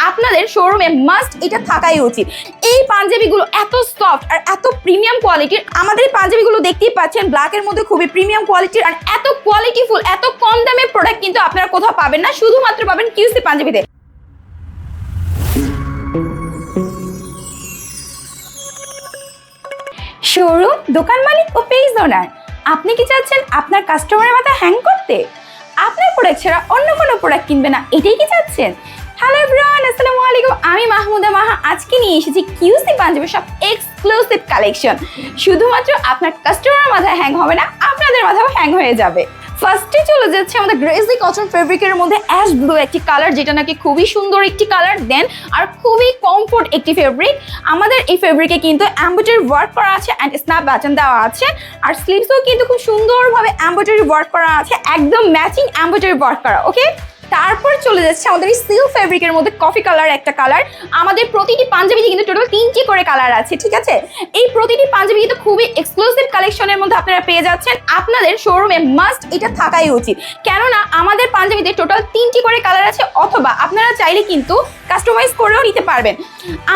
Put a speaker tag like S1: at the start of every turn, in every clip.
S1: আপনাদের শোরুমে মাস্ট এটা থাকাই উচিত। এই পাঞ্জাবিগুলো এত সফট আর এত প্রিমিয়াম কোয়ালিটির। আমাদের এই পাঞ্জাবিগুলো দেখতেই পাচ্ছেন ব্ল্যাকের মধ্যে খুবই প্রিমিয়াম কোয়ালিটির আর এত কোয়ালিটিফুল, এত কম দামের প্রোডাক্ট কিন্তু আপনারা কোথাও পাবেন না, শুধুমাত্র পাবেন কিউসি পাঞ্জাবিতে। শোরুম, দোকান মালিক ও পেজ ওনার, আপনি কি চাচ্ছেন আপনার কাস্টমারের মাথা হ্যাং করতে? আপনার প্রোডাক্ট ছাড়া অন্য কোনো প্রোডাক্ট কিনবে না, এটাই কি চাচ্ছেন? হ্যালো এভরিওয়ান, আসসালামু আলাইকুম। আমি মাহমুদা মাহা আজকে নিয়ে এসেছি কিউসি পাঞ্জাবি সব এক্সক্লুসিভ কালেকশন। শুধুমাত্র আপনার কাস্টমারের মাথা হ্যাং হবে না, আপনাদের মাথাও হ্যাং হয়ে যাবে। ফার্স্টে চলে যাচ্ছে আমাদের গ্রেজি কটন ফেব্রিকের মধ্যে অ্যাশ ব্লু একটি কালার, যেটা নাকি খুবই সুন্দর একটি কালার। দেন আর খুবই কমফোর্ট একটি ফেব্রিক। আমাদের এই ফেব্রিকে কিন্তু এমব্রয়ডারি ওয়ার্ক করা আছে অ্যান্ড স্ন্যাপ বাটন দেওয়া আছে। আর স্লিভসও কিন্তু খুব সুন্দরভাবে এমব্রয়ডারি ওয়ার্ক করা আছে, একদম ম্যাচিং এমব্রয়ডারি ওয়ার্ক করা। ওকে, তারপর চলে যাচ্ছে আমাদের এই সিল্ক ফেব্রিকের মধ্যে কফি কালার একটা কালার। আমাদের প্রতিটি পাঞ্জাবিতে কিন্তু টোটাল 3টি করে কালার আছে, ঠিক আছে? এই প্রতিটি পাঞ্জাবি কিন্তু খুবই এক্সক্লুসিভ কালেকশনের মধ্যে আপনারা পেয়ে যাচ্ছেন। আপনাদের শোরুমে মাস্ট এটা থাকাই উচিত, কেননা আমাদের পাঞ্জাবিতে টোটাল 3টি করে কালার আছে, অথবা আপনারা চাইলে কিন্তু কাস্টমাইজ করেও নিতে পারবেন।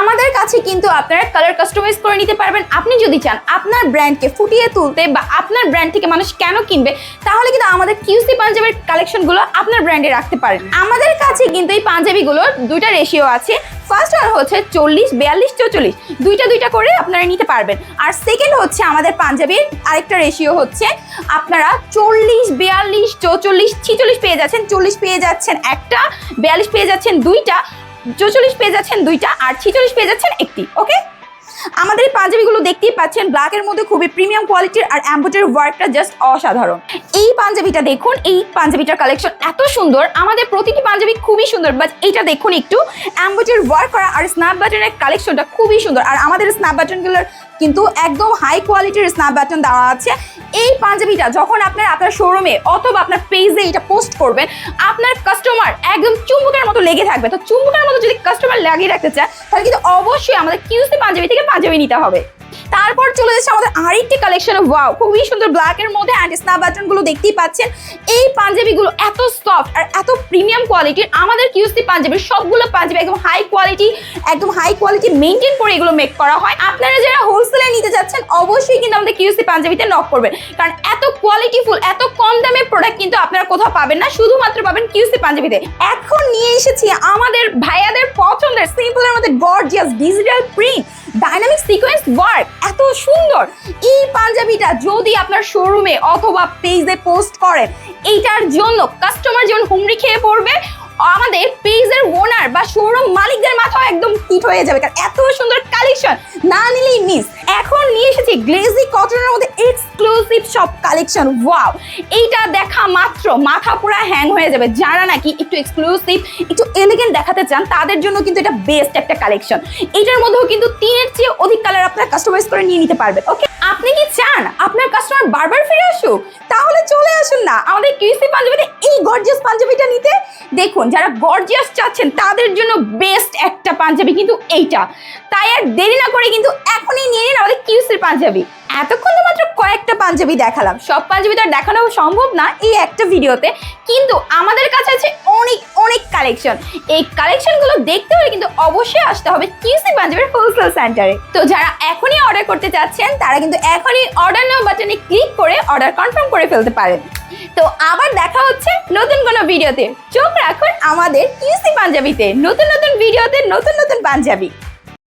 S1: আমাদের কাছে কিন্তু আপনারা কালার কাস্টমাইজ করে নিতে পারবেন। আপনি যদি চান আপনার ব্র্যান্ডকে ফুটিয়ে তুলতে বা আপনার ব্র্যান্ড থেকে মানুষ কেন কিনবে, তাহলে কিন্তু আমাদের কিউসি পাঞ্জাবির কালেকশনগুলো আপনার ব্র্যান্ডে রাখতে পারেন। আমাদের কাছে কিন্তু এই পাঞ্জাবিগুলোর দুইটা রেশিও আছে। ফার্স্ট ওয়ান হচ্ছে 40, 42, 44, দুইটা করে আপনারা নিতে পারবেন। আর সেকেন্ড হচ্ছে আমাদের পাঞ্জাবির আরেকটা রেশিও হচ্ছে আপনারা 40, 42, 44, 46 পেয়ে যাচ্ছেন, 40 পেয়ে যাচ্ছেন একটা, 42 পেয়ে যাচ্ছেন দুইটা, 44 পেয়ে যাচ্ছেন দুইটা, আর 46 পেয়ে যাচ্ছেন একটি। ওকে, আমাদের এই পাঞ্জাবিগুলো দেখতেই পাচ্ছেন ব্ল্যাকের মধ্যে খুবই প্রিমিয়াম কোয়ালিটির আর এমব্রয়ডারি ওয়ার্কটা জাস্ট অসাধারণ। এই পাঞ্জাবিটা দেখুন, এই পাঞ্জাবিটার কালেকশন এত সুন্দর। আমাদের প্রতিটি পাঞ্জাবি খুবই সুন্দর, বাট এইটা দেখুন একটু এমব্রয়ডারি ওয়ার্ক করা আর স্ন্যাপ বাটনের কালেকশনটা খুবই সুন্দর। আর আমাদের স্ন্যাপ বাটনগুলোর কিন্তু একদম হাই কোয়ালিটির স্ন্যাপ বাটন দেওয়া আছে। এই পাঞ্জাবিটা যখন আপনার শোরুমে অথবা আপনার পেজে এটা পোস্ট করবেন, আপনার কাস্টমার একদম চুম্বকের মতো লেগে থাকবে। তো চুম্বকের মতো যদি কাস্টমার লাগিয়ে রাখতে চায়, তাহলে কিন্তু অবশ্যই আমাদের কিউসি পাঞ্জাবি থেকে পাঞ্জাবি নিতে হবে। তারপর চলে যাচ্ছে আমাদের আরেকটি কালেকশন। ওয়াও, খুবই সুন্দর ব্ল্যাকের মধ্যে অ্যান্ড স্ন্যাপ বাটনগুলো দেখতেই পাচ্ছেন। এই পাঞ্জাবিগুলো এত সফট আর এত প্রিমিয়াম কোয়ালিটির। আমাদের কিউসি পাঞ্জাবির সবগুলো পাঞ্জাবি একদম হাই কোয়ালিটি মেনটেন করে এগুলো মেক করা হয়। আপনারা যারা হোলসেলে নিতে যাচ্ছেন, অবশ্যই কিন্তু আমাদের কিউসি পাঞ্জাবিতে নক করবেন, কারণ এত কোয়ালিটিফুল, এত কম দামের প্রোডাক্ট কিন্তু আপনারা কোথাও পাবেন না, শুধুমাত্র পাবেন কিউসি পাঞ্জাবিতে। এখন নিয়ে এসেছি আমাদের ভাইয়াদের পছন্দের সিম্পলের মধ্যে gorgeous digital print dynamic sequence work. এত সুন্দর এই পাঞ্জাবিটা যদি আপনার শোরুমে অথবা পেজে পোস্ট করেন, এইটার জন্য কাস্টমার যেমন হুমড়ি খেয়ে পড়বে, আমাদের পেজের ওনার বা শোরুম মালিকদের মাথাও একদম হিট হয়ে যাবে, কারণ এত সুন্দর কালেকশন না নিলেই মিস। এখন নিয়ে এসেছি গ্লেজি কটনের মধ্যে এক্সক্লুসিভ সব কালেকশন। ওয়াও, এইটা দেখা মাত্র মাথা পুরো হ্যাং হয়ে যাবে। যারা নাকি একটু এক্সক্লুসিভ, একটু এলিগেন্ট দেখাতে চান, তাদের জন্য কিন্তু এটা বেস্ট একটা কালেকশন। এটার মধ্যেও কিন্তু 3-এর চেয়ে অধিক কালার আপনারা কাস্টমাইজ করে নিয়ে নিতে পারবেন। ওকে, আপনি কি চান আপনার কাস্টমার বারবার ফিরে আসুক? তাহলে চলে আসুন না আমাদের কিউসি পাঞ্জাবিতে এই গর্জিয়াস পাঞ্জাবিটা নিতে। দেখুন, যারা গর্জিয়াস চাচ্ছেন তাদের জন্য বেস্ট একটা পাঞ্জাবি কিন্তু এইটা। তাই আর দেরি না করে কিন্তু এখনই নিয়ে নিন আমাদের কিউসির পাঞ্জাবি। এতক্ষণ তো মাত্র কয়েকটা পাঞ্জাবি দেখালাম, সব পাঞ্জাবি তো আর দেখানো সম্ভব না এই একটা ভিডিওতে, কিন্তু আমাদের কাছে আছে অনেক কালেকশন। এই কালেকশনগুলো দেখতে হলে কিন্তু অবশ্যই আসতে হবে কিউসি পাঞ্জাবির হোলসেল সেন্টারে। তো যারা এখনই অর্ডার করতে চাচ্ছেন, তারা কিন্তু এখনই অর্ডার নাও বাটনে ক্লিক করে অর্ডার কনফার্ম করে ফেলতে পারেন। তো আবার দেখা হচ্ছে নতুন কোনো ভিডিওতে। চোখ রাখুন আমাদের কিউসি পাঞ্জাবিতে, নতুন ভিডিওতে নতুন পাঞ্জাবি।